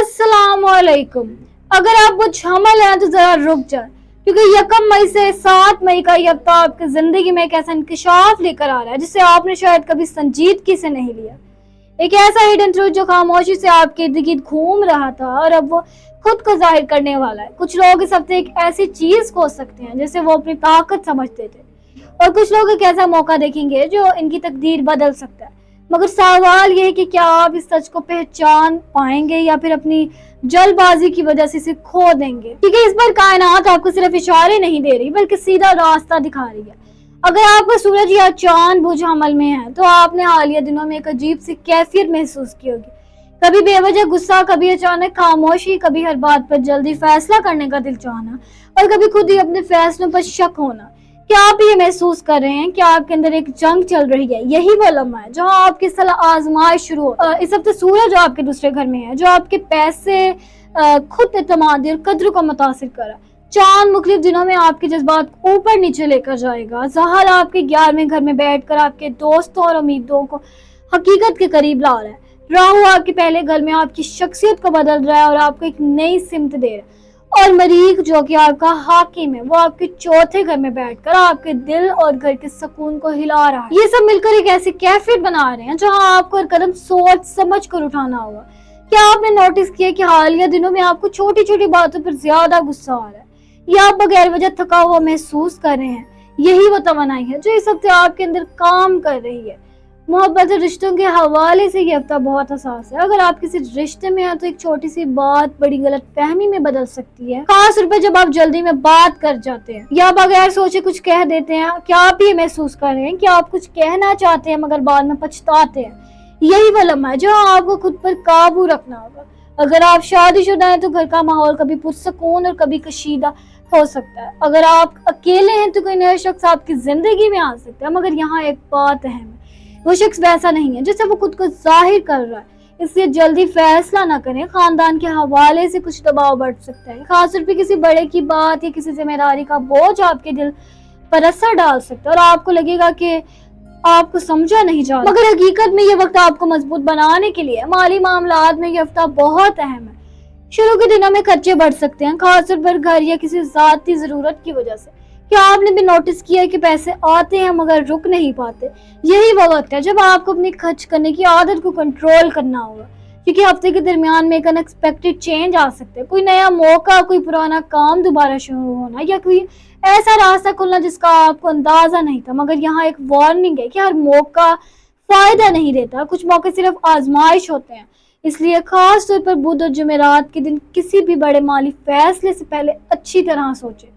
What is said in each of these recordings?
अस्सलाम वालेकुम। अगर आप कुछ हमल हैं तो जरा रुक जाए, क्योंकि 1 मई से 7 मई का ये हफ्ता आपकी जिंदगी में एक ऐसा इंकशाफ लेकर आ रहा है जिसे आपने शायद कभी संजीदगी से नहीं लिया। एक ऐसा हिडन ट्रूथ जो खामोशी से आपके इर्द गिर्द घूम रहा था और अब वो खुद को जाहिर करने वाला है। कुछ लोग इस हफ्ते एक ऐसी चीज खो सकते हैं जिसे वो अपनी ताकत समझते थे, और कुछ लोग एक ऐसा मौका देखेंगे जो इनकी तकदीर बदल सकता है। मगर सवाल ये है कि क्या आप इस सच को पहचान पाएंगे या फिर अपनी जल्दबाजी की वजह से इसे खो देंगे, क्योंकि इस बार कायनात आपको सिर्फ इशारे नहीं दे रही बल्कि सीधा रास्ता दिखा रही है। अगर आपका सूरज या चांद बुझ अमल में है तो आपने हालिया दिनों में एक अजीब सी कैफियत महसूस की होगी। कभी बेवजह गुस्सा, कभी अचानक खामोशी, कभी हर बात पर जल्दी फैसला करने का दिल चाहना और कभी खुद ही अपने फैसलों पर शक होना। क्या आप ये महसूस कर रहे हैं कि आपके अंदर एक जंग चल रही है? यही वो लम्हा है जहां आपकी सलाह आजमाइश शुरू हो। इस हफ्ते सूरज आपके दूसरे घर में है जो आपके पैसे, खुद एतमादी और कद्र को मुतासिर कर रहा है। चांद मुख्तलिफ दिनों में आपके जज्बात ऊपर नीचे लेकर जाएगा। ज़हर आपके 11वें घर में बैठकर आपके दोस्तों और उम्मीदों को हकीकत के करीब ला रहा है। राहु आपके पहले घर में आपकी शख्सियत को बदल रहा है और आपको एक नई सिमत दे रहा है। और मरीख जो कि आपका हाकिम है, वो आपके चौथे घर में बैठकर आपके दिल और घर के सुकून को हिला रहा है। ये सब मिलकर एक ऐसी कैफियत बना रहे हैं जहां आपको हर कदम सोच समझ कर उठाना होगा। क्या आपने नोटिस किया कि हालिया दिनों में आपको छोटी छोटी बातों पर ज्यादा गुस्सा आ रहा है या आप बगैर वजह थका हुआ महसूस कर रहे हैं? यही वो तमन्नाई है जो इस हफ्ते आपके अंदर काम कर रही है। मोहब्बत और रिश्तों के हवाले से ये हफ्ता बहुत हसास है। अगर आप किसी रिश्ते में हैं तो एक छोटी सी बात बड़ी गलत फहमी में बदल सकती है, खास तौर पर जब आप जल्दी में बात कर जाते हैं या बगैर सोचे कुछ कह देते हैं। क्या आप ये महसूस कर रहे हैं कि आप कुछ कहना चाहते हैं मगर बाद में पछताते हैं? यही वो लम्हा है जहाँ आपको खुद पर काबू रखना होगा। अगर आप शादीशुदा हैं तो घर का माहौल कभी पुरसकून और कभी कशीदा हो सकता है। अगर आप अकेले हैं तो कोई नया शख्स आपकी जिंदगी में आ सकता है, मगर यहाँ एक बात अहम है, वो शख्स वैसा नहीं है जैसे वो खुद को जाहिर कर रहा है। इसलिए जल्दी फैसला ना करें। खानदान के हवाले से कुछ दबाव बढ़ सकता है, खासतौर पे किसी बड़े की बात या किसी जिम्मेदारी का बोझ आपके दिल पर असर डाल सकता है और आपको लगेगा कि आपको समझा नहीं जा रहा। मगर हकीकत में ये वक्त आपको मजबूत बनाने के लिए माली मामलात में ये हफ्ता बहुत अहम है। शुरू के दिनों में खर्चे बढ़ सकते हैं, खासतौर पर घर या किसी जाती जरूरत की वजह से। क्या आपने भी नोटिस किया है कि पैसे आते हैं मगर रुक नहीं पाते? यही वो वक्त है जब आपको अपनी खर्च करने की आदत को कंट्रोल करना होगा, क्योंकि हफ्ते के दरमियान में एक अनएक्सपेक्टेड चेंज आ सकता है। कोई नया मौका, कोई पुराना काम दोबारा शुरू होना या कोई ऐसा रास्ता खुलना जिसका आपको अंदाजा नहीं था। मगर यहाँ एक वार्निंग है कि हर मौका फायदा नहीं देता, कुछ मौके सिर्फ आजमाइश होते हैं। इसलिए खास तौर पर बुध और जुमेरात के दिन किसी भी बड़े माली फैसले से पहले अच्छी तरह सोचें।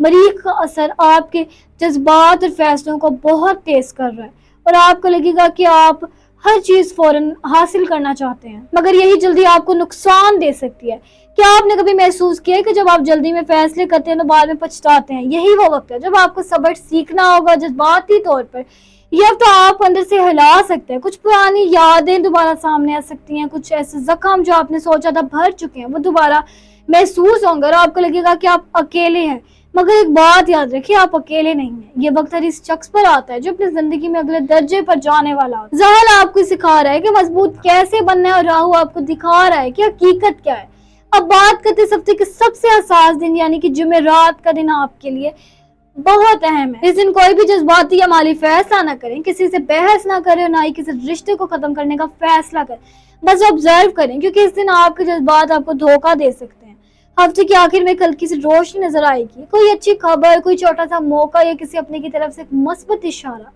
मरीख का असर आपके जज्बात और फैसलों को बहुत तेज कर रहा है और आपको लगेगा कि आप हर चीज फौरन हासिल करना चाहते हैं, मगर यही जल्दी आपको नुकसान दे सकती है। क्या आपने कभी महसूस किया है कि जब आप जल्दी में फैसले करते हैं तो बाद में पछताते हैं? यही वो वक्त है जब आपको सबक सीखना होगा। जज्बाती तौर पर यह तो आप अंदर से हिला सकते हैं। कुछ पुरानी यादें दोबारा सामने आ सकती हैं, कुछ ऐसे जख्म जो आपने सोचा था भर चुके हैं वो दोबारा महसूस होंगे और आपको लगेगा कि आप अकेले हैं। मगर एक बात याद रखिए, आप अकेले नहीं हैं। ये वक्त हर इस शख्स पर आता है जो अपनी जिंदगी में अगले दर्जे पर जाने वाला है। ज़हर आपको सिखा रहा है कि मजबूत कैसे बनना है और राहु आपको दिखा रहा है कि हकीकत क्या है। अब बात करते इस हफ्ते के सबसे हसास दिन यानी कि जुमेरात का दिन आपके लिए बहुत अहम है। इस दिन कोई भी जज्बाती या माली फैसला ना करें, किसी से बहस ना करें और ना ही किसी रिश्ते को खत्म करने का फैसला करें। बस ऑब्जर्व करें, क्योंकि इस दिन आपके जज्बात आपको धोखा दे सकते हैं। हफ्ते के आखिर में हल्की सी रोशनी नजर आएगी, कोई अच्छी खबर, कोई छोटा सा मौका या किसी अपने की तरफ से एक मस्बत इशारा,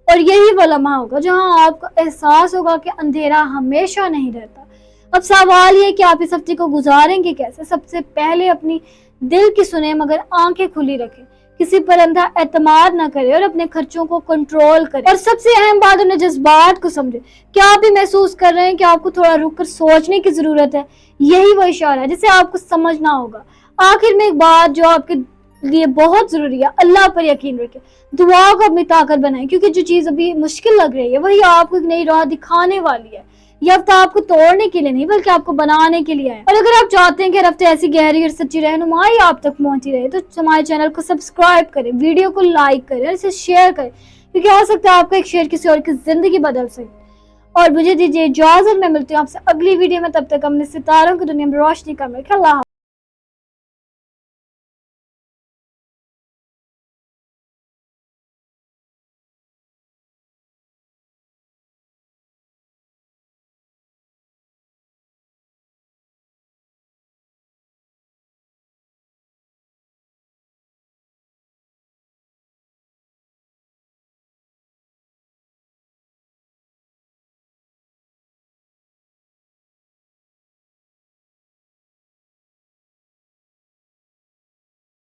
और यही वो लम्हा होगा जहां आपको एहसास होगा कि अंधेरा हमेशा नहीं रहता। अब सवाल ये कि आप इस हफ्ते को गुजारेंगे कैसे। सबसे पहले अपनी दिल की सुने मगर आंखें खुली रखें, किसी पर अंधा एतमाद ना करें और अपने खर्चों को कंट्रोल करें। और सबसे अहम बात, अपने जज्बात को समझें। क्या आप भी महसूस कर रहे हैं कि आपको थोड़ा रुक कर सोचने की जरूरत है? यही वो इशारा है जिसे आपको समझना होगा। आखिर में एक बात जो आपके लिए बहुत जरूरी है, अल्लाह पर यकीन रखें, दुआ को अपनी ताकत बनाएं, क्योंकि जो चीज अभी मुश्किल लग रही है वही आपको एक नई राह दिखाने वाली है। ये हफ्ता आपको तोड़ने के लिए नहीं बल्कि आपको बनाने के लिए है। और अगर आप चाहते हैं कि हर हफ्ते ऐसी गहरी और सच्ची रहनुमाई आप तक पहुंची रहे तो हमारे चैनल को सब्सक्राइब करें, वीडियो को लाइक करें और इसे शेयर करें, क्योंकि हो सकता है आपका एक शेयर किसी और की जिंदगी बदल सके। اور مجھے دیجیے اجازت، میں ملتی ہوں آپ سے اگلی ویڈیو میں، تب تک اپنے ستاروں کی دنیا میں روشنی کر رکھیں۔ اللہ حافظ۔